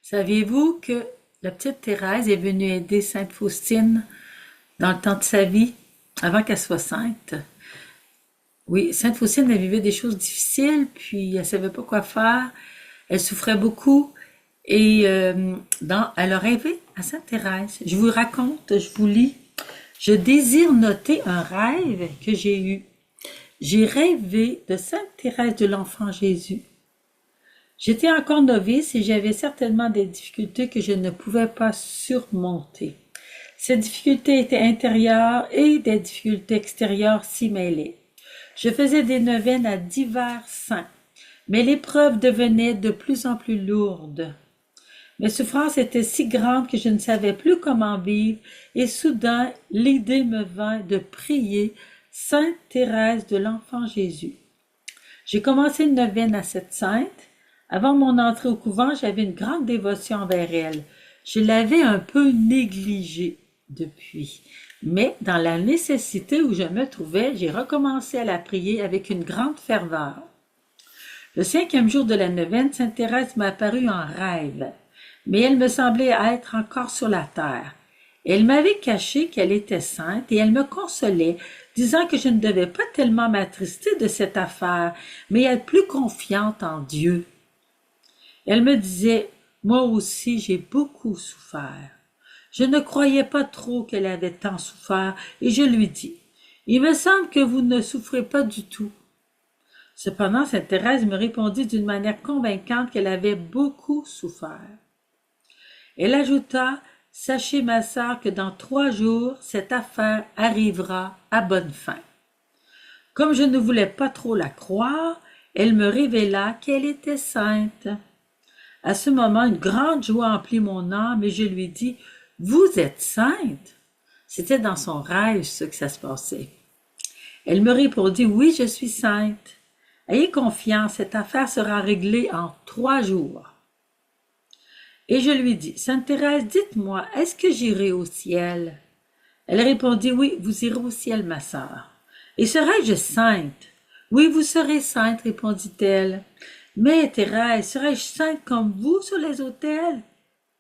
Saviez-vous que la petite Thérèse est venue aider Sainte Faustine dans le temps de sa vie, avant qu'elle soit sainte? Oui, Sainte Faustine, elle vivait des choses difficiles, puis elle savait pas quoi faire. Elle souffrait beaucoup et elle a rêvé à Sainte Thérèse. Je vous raconte, je vous lis. Je désire noter un rêve que j'ai eu. J'ai rêvé de Sainte Thérèse de l'Enfant Jésus. J'étais encore novice et j'avais certainement des difficultés que je ne pouvais pas surmonter. Ces difficultés étaient intérieures et des difficultés extérieures s'y mêlaient. Je faisais des neuvaines à divers saints, mais l'épreuve devenait de plus en plus lourde. Mes souffrances étaient si grandes que je ne savais plus comment vivre et soudain l'idée me vint de prier Sainte Thérèse de l'Enfant Jésus. J'ai commencé une neuvaine à cette sainte. Avant mon entrée au couvent, j'avais une grande dévotion envers elle. Je l'avais un peu négligée depuis. Mais dans la nécessité où je me trouvais, j'ai recommencé à la prier avec une grande ferveur. Le 5e jour de la neuvaine, Sainte Thérèse m'apparut en rêve, mais elle me semblait être encore sur la terre. Elle m'avait caché qu'elle était sainte et elle me consolait, disant que je ne devais pas tellement m'attrister de cette affaire, mais être plus confiante en Dieu. Elle me disait, moi aussi j'ai beaucoup souffert. Je ne croyais pas trop qu'elle avait tant souffert et je lui dis, il me semble que vous ne souffrez pas du tout. Cependant, Sainte Thérèse me répondit d'une manière convaincante qu'elle avait beaucoup souffert. Elle ajouta, sachez ma sœur que dans 3 jours, cette affaire arrivera à bonne fin. Comme je ne voulais pas trop la croire, elle me révéla qu'elle était sainte. À ce moment, une grande joie emplit mon âme et je lui dis, « Vous êtes sainte? » C'était dans son rêve ce que ça se passait. Elle me répondit, « Oui, je suis sainte. Ayez confiance, cette affaire sera réglée en 3 jours. » Et je lui dis, « Sainte Thérèse, dites-moi, est-ce que j'irai au ciel? » Elle répondit, « Oui, vous irez au ciel, ma sœur. »« Et serai-je sainte? »« Oui, vous serez sainte, répondit-elle. » « Mais, Thérèse, serais-je sainte comme vous sur les autels? »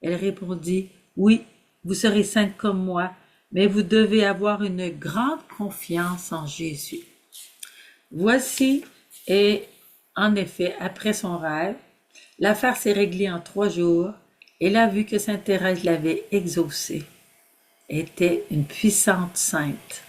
Elle répondit, « Oui, vous serez sainte comme moi, mais vous devez avoir une grande confiance en Jésus. » Voici, et en effet, après son rêve, l'affaire s'est réglée en 3 jours, et elle a vu que Sainte Thérèse l'avait exaucée, était une puissante sainte.